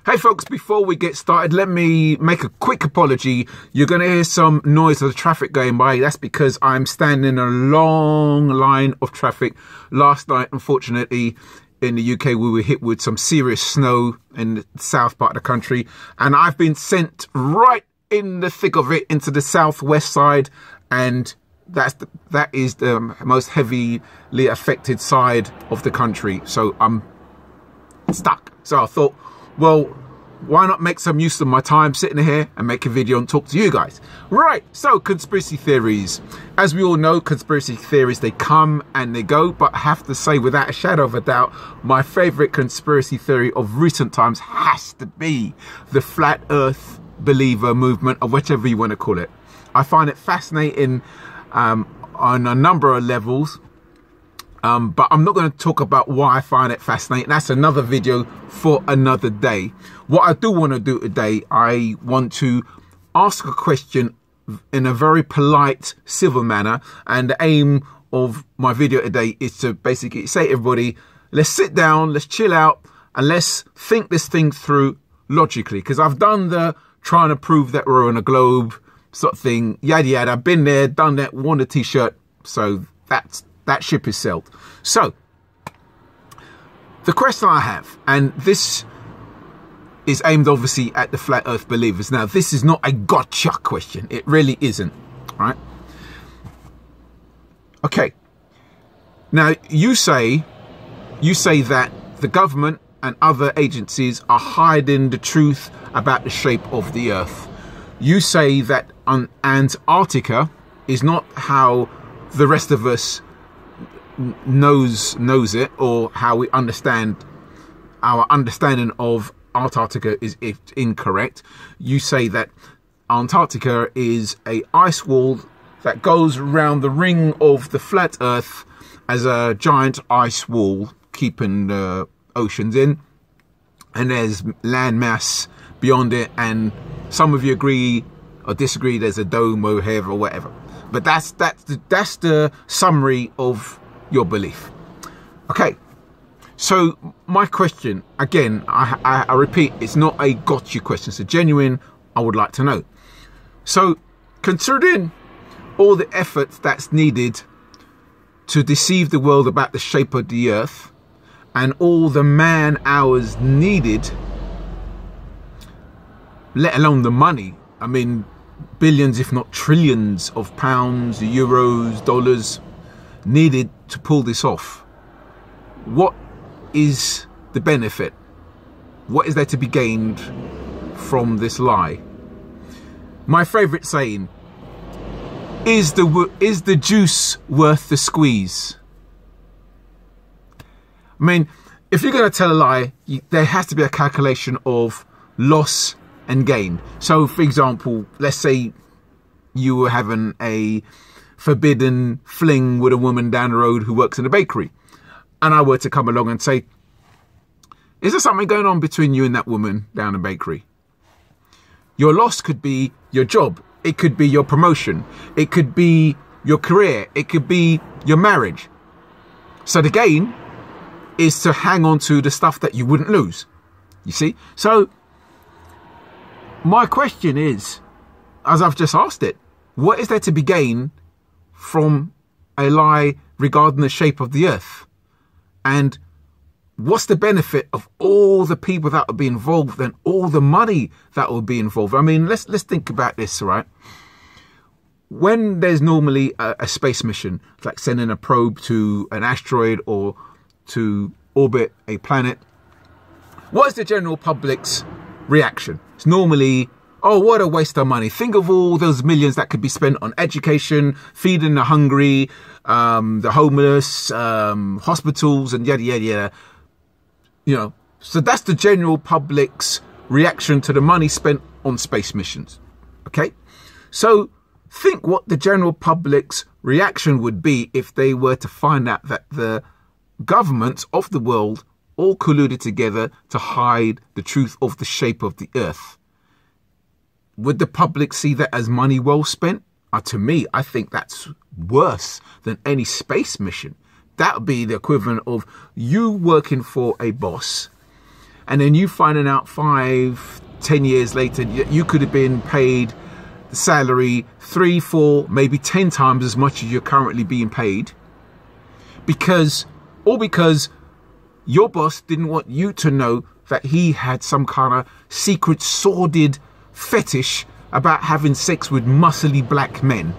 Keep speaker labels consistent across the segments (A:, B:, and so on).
A: Hey folks, before we get started, let me make a quick apology. You're going to hear some noise of the traffic going by. That's because I'm standing in a long line of traffic. Last night, unfortunately, in the UK, we were hit with some serious snow in the south part of the country. And I've been sent right in the thick of it into the southwest side. And that is the most heavily affected side of the country. So I'm stuck. So I thought, well, why not make some use of my time sitting here and make a video and talk to you guys? Right, so conspiracy theories. As we all know, conspiracy theories, they come and they go, but I have to say without a shadow of a doubt, my favorite conspiracy theory of recent times has to be the flat earth believer movement, or whichever you want to call it. I find it fascinating on a number of levels. But I'm not going to talk about why I find it fascinating. That's another video for another day. What I do want to do today, I want to ask a question in a very polite, civil manner. And the aim of my video today is to basically say to everybody, let's sit down, let's chill out, and let's think this thing through logically. Because I've done the trying to prove that we're on a globe sort of thing, yada yada. I've been there, done that, worn a t-shirt. So that ship is sailed. So, the question I have, and this is aimed obviously at the flat earth believers. Now, this is not a gotcha question. It really isn't, right? Okay. Now, you say that the government and other agencies are hiding the truth about the shape of the earth. You say that Antarctica is not how the rest of us knows it, or how we understand, our understanding of Antarctica is incorrect. You say that Antarctica is a ice wall that goes around the ring of the flat earth as a giant ice wall keeping the oceans in, and there's land mass beyond it, and some of you agree or disagree there's a dome overhead or whatever, but that's the summary of your belief. Okay, so my question, again, I repeat, it's not a gotcha question, it's a genuine, I would like to know. So, considering all the effort that's needed to deceive the world about the shape of the earth, and all the man hours needed, let alone the money, I mean, billions if not trillions of pounds, euros, dollars needed to pull this off. What is the benefit? What is there to be gained from this lie? My favorite saying, is the juice worth the squeeze? I mean, if you're going to tell a lie, there has to be a calculation of loss and gain. So for example, let's say you were having a forbidden fling with a woman down the road who works in a bakery, and I were to come along and say, is there something going on between you and that woman down the bakery? Your loss could be your job, it could be your promotion, it could be your career, it could be your marriage. So the gain is to hang on to the stuff that you wouldn't lose, you see. So my question is, as I've just asked it, what is there to be gained from a lie regarding the shape of the earth? And what's the benefit of all the people that would be involved and all the money that would be involved? I mean, let's think about this, right? When there's normally a space mission, like sending a probe to an asteroid or to orbit a planet, what is the general public's reaction? It's normally, oh, what a waste of money. Think of all those millions that could be spent on education, feeding the hungry, the homeless, hospitals, and yada, yada, yada. You know, so that's the general public's reaction to the money spent on space missions. Okay? So think what the general public's reaction would be if they were to find out that the governments of the world all colluded together to hide the truth of the shape of the earth. Would the public see that as money well spent? To me, I think that's worse than any space mission. That would be the equivalent of you working for a boss and then you finding out 5, 10 years later, you could have been paid the salary 3, 4, maybe 10 times as much as you're currently being paid, because your boss didn't want you to know that he had some kind of secret sordid fetish about having sex with muscly black men.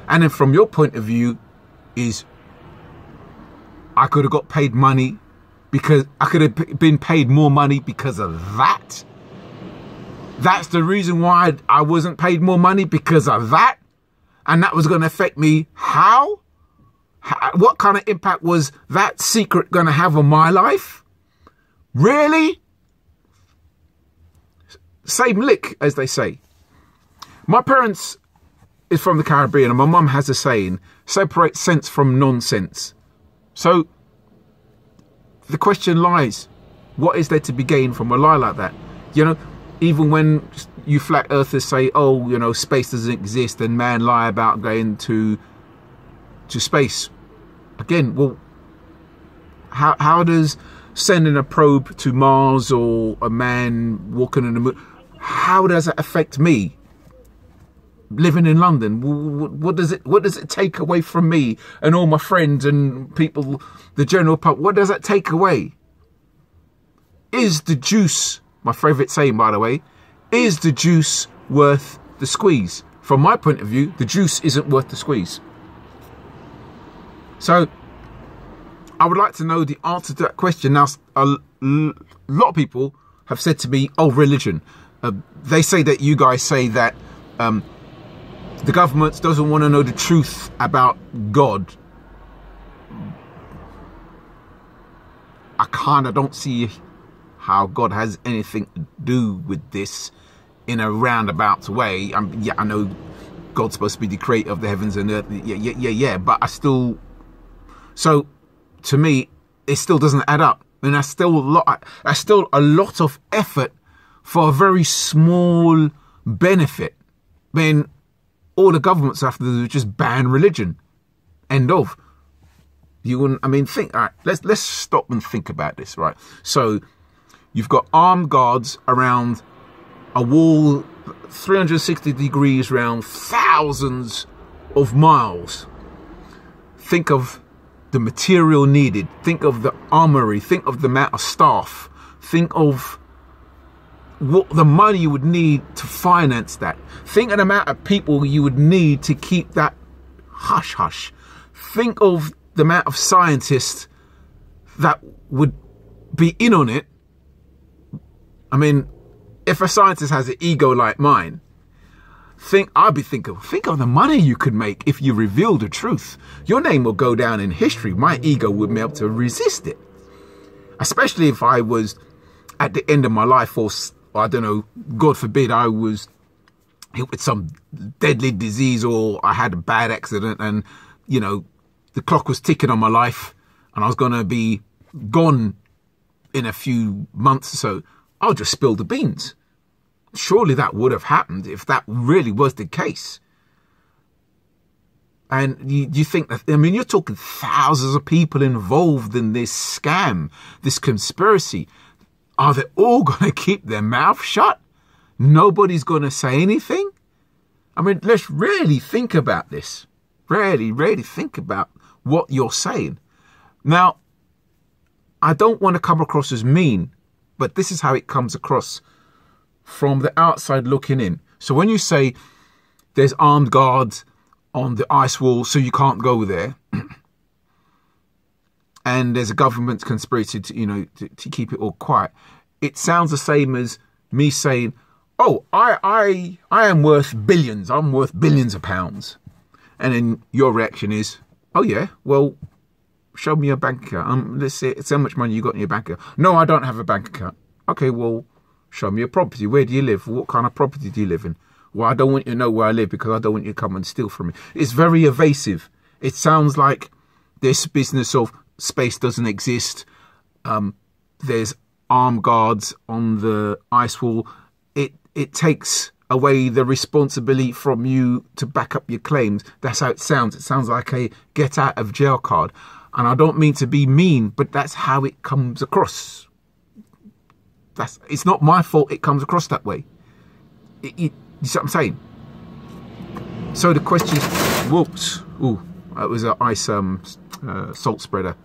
A: And then from your point of view is, I could have got paid money because I could have been paid more money because of that. That's the reason why I wasn't paid more money, because of that. And that was going to affect me. How? What kind of impact was that secret going to have on my life? Really? Same lick, as they say. My parents is from the Caribbean, and my mum has a saying, separate sense from nonsense. So the question lies, what is there to be gained from a lie like that? You know, even when you flat earthers say, oh, you know, space doesn't exist, and man lie about going to space. Again, well, how does sending a probe to Mars or a man walking on the moon, how does that affect me living in London? What does it take away from me and all my friends and people, the general public? What does that take away? Is the juice, my favourite saying, by the way, is the juice worth the squeeze? From my point of view, the juice isn't worth the squeeze. So I would like to know the answer to that question. Now, a lot of people have said to me, oh, religion. They say that you guys say that the government doesn't want to know the truth about God. I kind of don't see how God has anything to do with this in a roundabout way. Yeah, I know God's supposed to be the creator of the heavens and earth. Yeah. But I still... So, to me, it still doesn't add up. And that's still a lot of effort for a very small benefit. Then all the governments have to do is just ban religion. End of. You wouldn't, I mean, think, all right, let's stop and think about this, right? So you've got armed guards around a wall 360 degrees around thousands of miles. Think of the material needed. Think of the armory. Think of the amount of staff. Think of what the money you would need to finance that. Think of the amount of people you would need to keep that hush hush. Think of the amount of scientists that would be in on it. I mean, if a scientist has an ego like mine, I'd be thinking, think of the money you could make if you reveal the truth. Your name will go down in history. My ego wouldn't be able to resist it. Especially if I was at the end of my life, or I don't know, God forbid, I was hit with some deadly disease, or I had a bad accident and, you know, the clock was ticking on my life and I was going to be gone in a few months or so. I'll just spill the beans. Surely that would have happened if that really was the case. And you think that, I mean, you're talking thousands of people involved in this scam, this conspiracy. Are they all going to keep their mouth shut? Nobody's going to say anything? I mean, let's really think about this. Really think about what you're saying. Now, I don't want to come across as mean, but this is how it comes across from the outside looking in. So when you say there's armed guards on the ice wall so you can't go there, and there's a government conspiracy to, you know, to keep it all quiet, it sounds the same as me saying, oh, I am worth billions. I'm worth billions of pounds. And then your reaction is, oh yeah, well, show me your bank account. Let's see how much money you got in your bank account. No, I don't have a bank account. Okay, well, show me your property. Where do you live? What kind of property do you live in? Well, I don't want you to know where I live because I don't want you to come and steal from me. It's very evasive. It sounds like this business of space doesn't exist. There's armed guards on the ice wall. It takes away the responsibility from you to back up your claims. That's how it sounds. It sounds like a get out of jail card. And I don't mean to be mean, but that's how it comes across it's not my fault it comes across that way. You see what I'm saying? So the question, whoops, ooh, that was an ice salt spreader.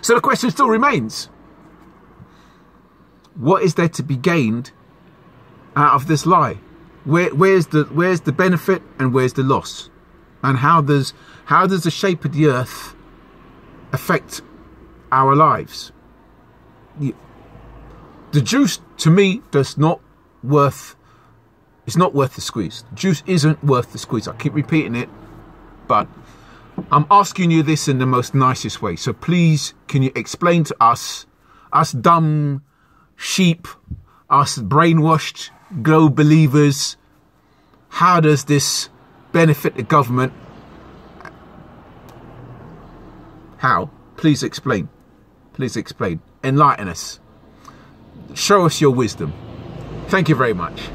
A: So the question still remains: what is there to be gained out of this lie? Where's the benefit and where's the loss? And how does the shape of the earth affect our lives? The juice, to me, it's not worth the squeeze. The juice isn't worth the squeeze. I keep repeating it, but I'm asking you this in the most nicest way. So please, can you explain to us dumb sheep, us brainwashed globe believers, how does this benefit the government? How? Please explain. Please explain. Enlighten us. Show us your wisdom. Thank you very much.